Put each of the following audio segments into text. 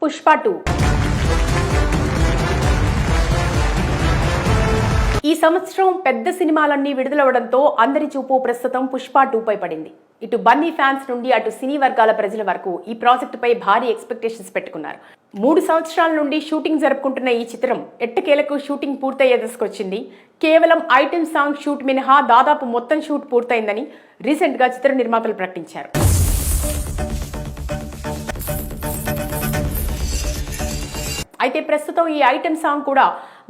పుష్ప 2 ఈ సంవత్సరం పెద్ద సినిమాలన్నీ విడుదలవడంతో అందరి చూపు ప్రస్తుతం పుష్ప 2 పై పడింది. ఇటు బన్నీ ఫ్యాన్స్ నుండి అటు సినీ వర్గాల ప్రజల వరకు ఈ ప్రాజెక్టుపై భారీ ఎక్స్పెక్టేషన్స్ పెట్టుకున్నారు. 3 సంవత్సరాల నుండి షూటింగ్ జరుపుకుంటున్న ఈ చిత్రం ఎట్టకేలకు షూటింగ్ పూర్తయ్యే దశకొచ్చింది. కేవలం ఐటెం సాంగ్ షూట్ మినహా దాదాపు మొత్తం షూట్ పూర్తయిందని రీసెంట్ గా చిత్ర నిర్మాతలు ప్రకటించారు. అయితే ప్రస్తుతం ఈ ఐటెం సాంగ్ కూడా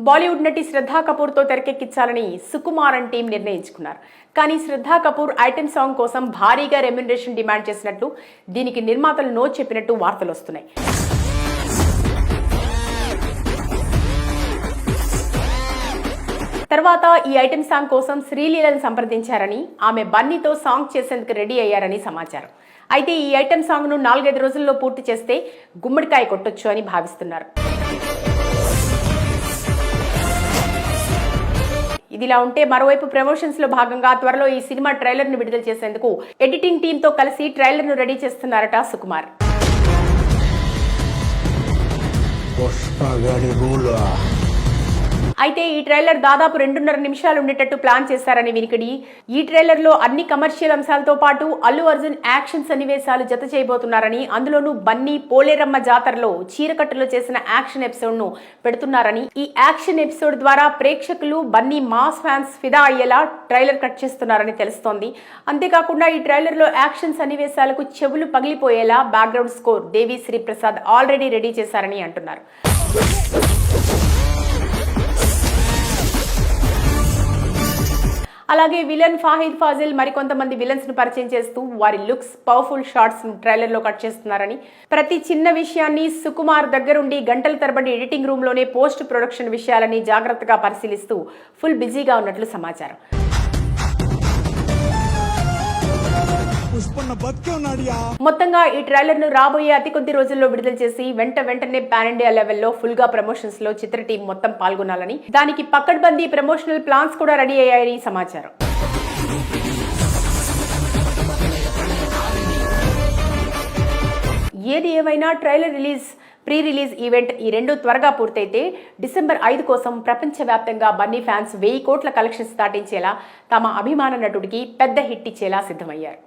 బాలీవుడ్ నటి శ్రద్ధా కపూర్తో తెరకెక్కించాలని సుకుమార్ అండ్ టీం నిర్ణయించుకున్నారు. కానీ శ్రద్ధా కపూర్ ఐటెం సాంగ్ కోసం భారీగా రెమ్యునరేషన్ డిమాండ్ చేసినట్లు, దీనికి నిర్మాతలు నో చెప్పినట్టు వార్తలు వస్తున్నాయి. తర్వాత ఈ ఐటెం సాంగ్ కోసం శ్రీలీలను సంప్రదించారని, ఆమె బన్నీతో సాంగ్ చేసేందుకు రెడీ అయ్యారని సమాచారం. అయితే ఈ ఐటెం సాంగ్ ను 4-5 రోజుల్లో పూర్తి చేస్తే గుమ్మడికాయ కొట్టొచ్చు అని భావిస్తున్నారు. ఇదిలా ఉంటే మరోవైపు ప్రమోషన్స్ లో భాగంగా త్వరలో ఈ సినిమా ట్రైలర్ ను విడుదల చేసేందుకు ఎడిటింగ్ టీమ్ తో కలిసి ట్రైలర్ ను రెడీ చేస్తున్నారట సుకుమార్. అయితే ఈ ట్రైలర్ దాదాపు 2.5 నిమిషాలు ఉండేటట్టు ప్లాన్ చేశారని వినికిడి. ఈ ట్రైలర్ లో అన్ని కమర్షియల్ అంశాలతో పాటు అల్లు అర్జున్ యాక్షన్ సన్నివేశాలు జత చేయబోతున్నారని, అందులోనూ బన్నీ పోలేరమ్మ జాతరలో చీరకట్టులో చేసిన యాక్షన్ ఎపిసోడ్ ను పెడుతున్నారని, ఈ యాక్షన్ ఎపిసోడ్ ద్వారా ప్రేక్షకులు బన్నీ మాస్ ఫ్యాన్స్ ఫిదా అయ్యేలా ట్రైలర్ కట్ చేస్తున్నారని తెలుస్తోంది. అంతేకాకుండా ఈ ట్రైలర్ లో యాక్షన్ సన్నివేశాలకు చెవులు పగిలిపోయేలా background score Devi Sri Prasad already ready చేశారని అంటున్నారు. అలాగే విలన్ ఫాహిద్ ఫాజిల్ మరికొంతమంది విలన్స్ ను పరిచయం చేస్తూ వారి లుక్స్, పవర్ఫుల్ షాట్స్ ను ట్రైలర్ లో కట్ చేస్తున్నారని, ప్రతి చిన్న విషయాన్ని సుకుమార్ దగ్గరుండి గంటల తరబడి ఎడిటింగ్ రూమ్ లోనే పోస్ట్ ప్రొడక్షన్ విషయాలని జాగ్రత్తగా పరిశీలిస్తూ ఫుల్ బిజీగా ఉన్నట్లు సమాచారం. మొత్తంగా ఈ ట్రైలర్ ను రాబోయే అతి కొద్ది రోజుల్లో విడుదల చేసి వెంటనే పాన్ ఇండియా లెవెల్లో ఫుల్ గా ప్రమోషన్స్ లో చిత్ర టీం మొత్తం పాల్గొనాలని, దానికి పక్కడ్బందీ ప్రమోషనల్ ప్లాన్స్ కూడా రెడీ అయ్యాయని సమాచారం. ఏది ఏమైనా trailer release, pre release event ఈ రెండు త్వరగా పూర్తయితే డిసెంబర్ 5 కోసం ప్రపంచవ్యాప్తంగా బన్నీ ఫ్యాన్స్ 1000 కోట్ల కలెక్షన్స్ దాటించేలా, తమ అభిమాన నటుడికి పెద్ద హిట్ ఇచ్చేలా సిద్ధమయ్యారు.